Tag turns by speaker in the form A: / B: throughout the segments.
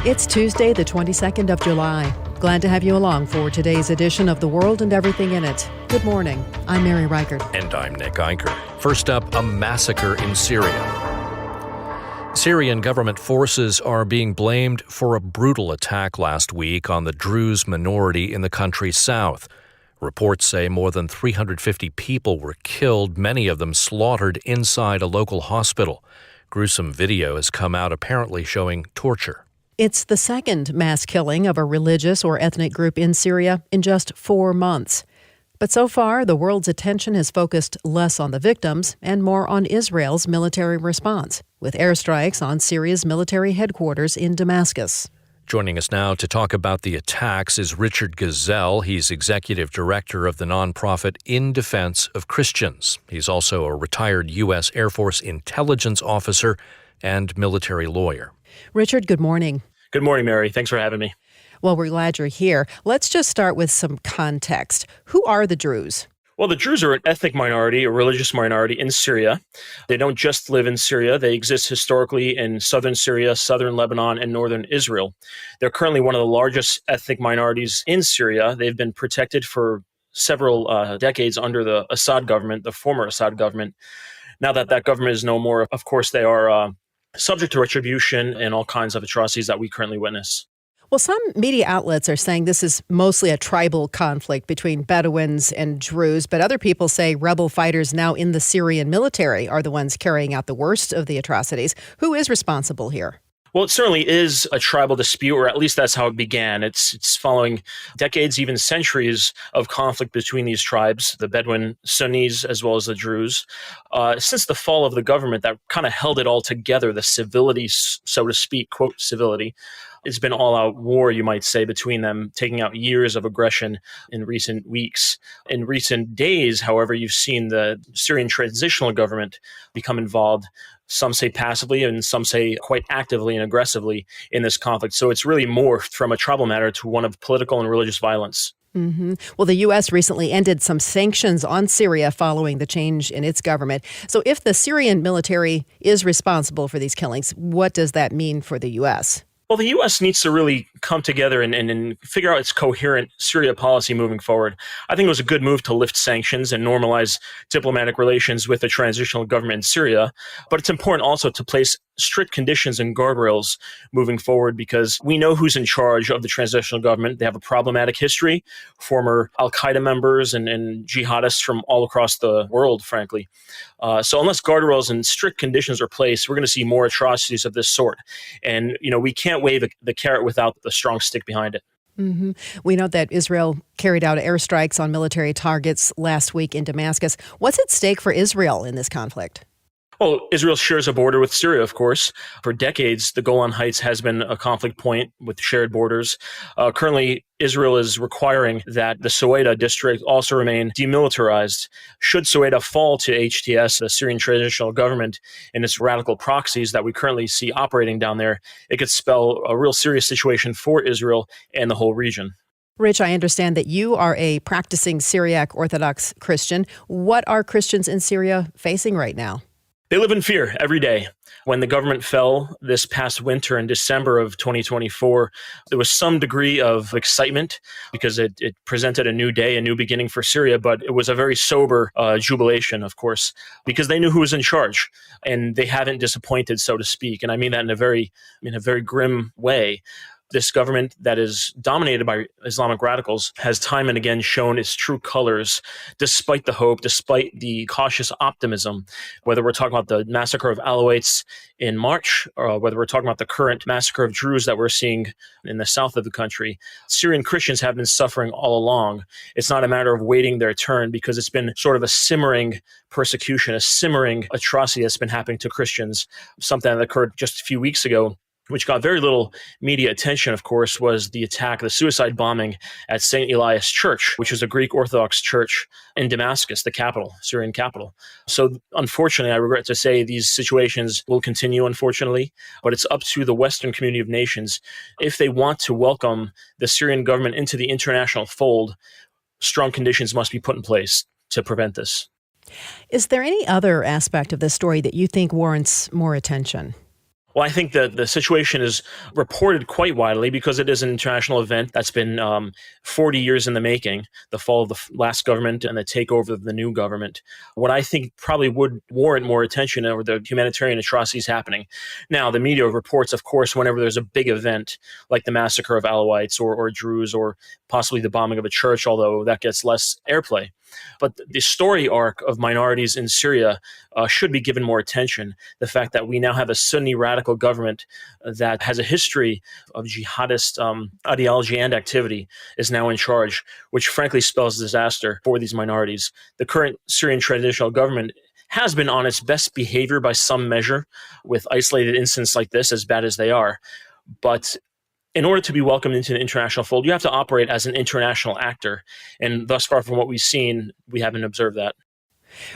A: It's Tuesday, the 22nd of July. Glad to have you along for today's edition of The World and Everything in It. Good morning. I'm Mary Reichert.
B: And I'm Nick Eicher. First up, a massacre in Syria. Syrian government forces are being blamed for a brutal attack last week on the Druze minority in the country's south. Reports say more than 350 people were killed, many of them slaughtered inside a local hospital. Gruesome video has come out apparently showing torture.
A: It's the second mass killing of a religious or ethnic group in Syria in just 4 months. But so far, the world's attention has focused less on the victims and more on Israel's military response, with airstrikes on Syria's military headquarters in Damascus.
B: Joining us now to talk about the attacks is Richard Ghazal. He's executive director of the nonprofit In Defense of Christians. He's also a retired U.S. Air Force intelligence officer and military lawyer.
A: Richard, good morning.
C: Good morning, Mary. Thanks for having me.
A: Well, we're glad you're here. Let's just start with some context. Who are the Druze?
C: Well, the Druze are an ethnic minority, a religious minority in Syria. They don't just live in Syria. They exist historically in southern Syria, southern Lebanon, and northern Israel. They're currently one of the largest ethnic minorities in Syria. They've been protected for several decades under the Assad government, the former Assad government. Now that that government is no more, of course, they are subject to retribution and all kinds of atrocities that we currently witness.
A: Well, some media outlets are saying this is mostly a tribal conflict between Bedouins and Druze, but other people say rebel fighters now in the Syrian military are the ones carrying out the worst of the atrocities. Who is responsible here?
C: Well, it certainly is a tribal dispute, or at least that's how it began. It's following decades, even centuries of conflict between these tribes, the Bedouin Sunnis as well as the Druze. Since the fall of the government that kind of held it all together, the civility, so to speak, quote, civility, it's been all-out war, you might say, between them, taking out years of aggression in recent weeks. In recent days, however, you've seen the Syrian transitional government become involved. Some say passively and some say quite actively and aggressively in this conflict. So it's really morphed from a tribal matter to one of political and religious violence.
A: Mm-hmm. Well, the U.S. recently ended some sanctions on Syria following the change in its government. So if the Syrian military is responsible for these killings, what does that mean for the U.S.?
C: Well, the U.S. needs to really come together and figure out its coherent Syria policy moving forward. I think it was a good move to lift sanctions and normalize diplomatic relations with the transitional government in Syria. But it's important also to place strict conditions and guardrails moving forward because we know who's in charge of the transitional government. They have a problematic history, former al-Qaeda members and jihadists from all across the world, frankly. So unless guardrails and strict conditions are placed, we're going to see more atrocities of this sort. And, we can't wave the carrot without the strong stick behind it.
A: Mm-hmm. We know that Israel carried out airstrikes on military targets last week in Damascus. What's at stake for Israel in this conflict?
C: Well, Israel shares a border with Syria, of course. For decades, the Golan Heights has been a conflict point with shared borders. Currently, Israel is requiring that the Soweto district also remain demilitarized. Should Soweto fall to HTS, the Syrian transitional government, and its radical proxies that we currently see operating down there, it could spell a real serious situation for Israel and the whole region.
A: Rich, I understand that you are a practicing Syriac Orthodox Christian. What are Christians in Syria facing right now?
C: They live in fear every day. When the government fell this past winter in December of 2024, there was some degree of excitement because it presented a new day, a new beginning for Syria, but it was a very sober jubilation, of course, because they knew who was in charge and they haven't disappointed, so to speak. And I mean that in a very grim way. This government that is dominated by Islamic radicals has time and again shown its true colors, despite the hope, despite the cautious optimism, whether we're talking about the massacre of Alawites in March, or whether we're talking about the current massacre of Druze that we're seeing in the south of the country. Syrian Christians have been suffering all along. It's not a matter of waiting their turn because it's been sort of a simmering persecution, a simmering atrocity that's been happening to Christians, something that occurred just a few weeks ago, which got very little media attention, of course, was the attack, the suicide bombing at St. Elias Church, which is a Greek Orthodox church in Damascus, the capital, Syrian capital. So unfortunately, I regret to say these situations will continue, unfortunately, but it's up to the Western community of nations. If they want to welcome the Syrian government into the international fold, strong conditions must be put in place to prevent this.
A: Is there any other aspect of this story that you think warrants more attention?
C: Well, I think that the situation is reported quite widely because it is an international event that's been 40 years in the making, the fall of the last government and the takeover of the new government. What I think probably would warrant more attention are the humanitarian atrocities happening. Now, the media reports, of course, whenever there's a big event like the massacre of Alawites or Druze or possibly the bombing of a church, although that gets less airplay. But the story arc of minorities in Syria should be given more attention. The fact that we now have a Sunni radical government that has a history of jihadist ideology and activity is now in charge, which frankly spells disaster for these minorities. The current Syrian transitional government has been on its best behavior by some measure with isolated incidents like this, as bad as they are. But in order to be welcomed into the international fold, you have to operate as an international actor. And thus far, from what we've seen, we haven't observed that.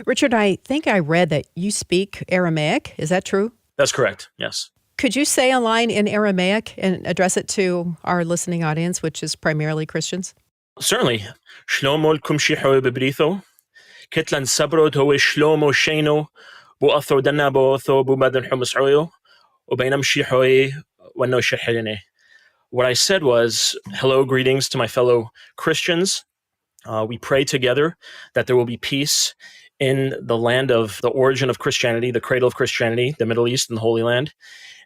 A: Richard, I think I read that you speak Aramaic. Is that true?
C: That's correct, yes.
A: Could you say a line in Aramaic and address it to our listening audience, which is primarily Christians?
C: Certainly. Shlomo kumshiho bebritho, kitlan sabro to shlomo sheno, bu atho dana bo atho bu madan humusroyo, ubainam shihoe wano shahirine. What I said was, hello, greetings to my fellow Christians. We pray together that there will be peace in the land of the origin of Christianity, the cradle of Christianity, the Middle East and the Holy Land.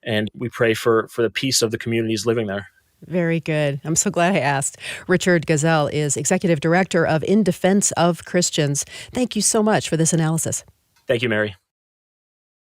C: And we pray for the peace of the communities living there.
A: Very good. I'm so glad I asked. Richard Ghazal is Executive Director of In Defense of Christians. Thank you so much for this analysis.
C: Thank you, Mary.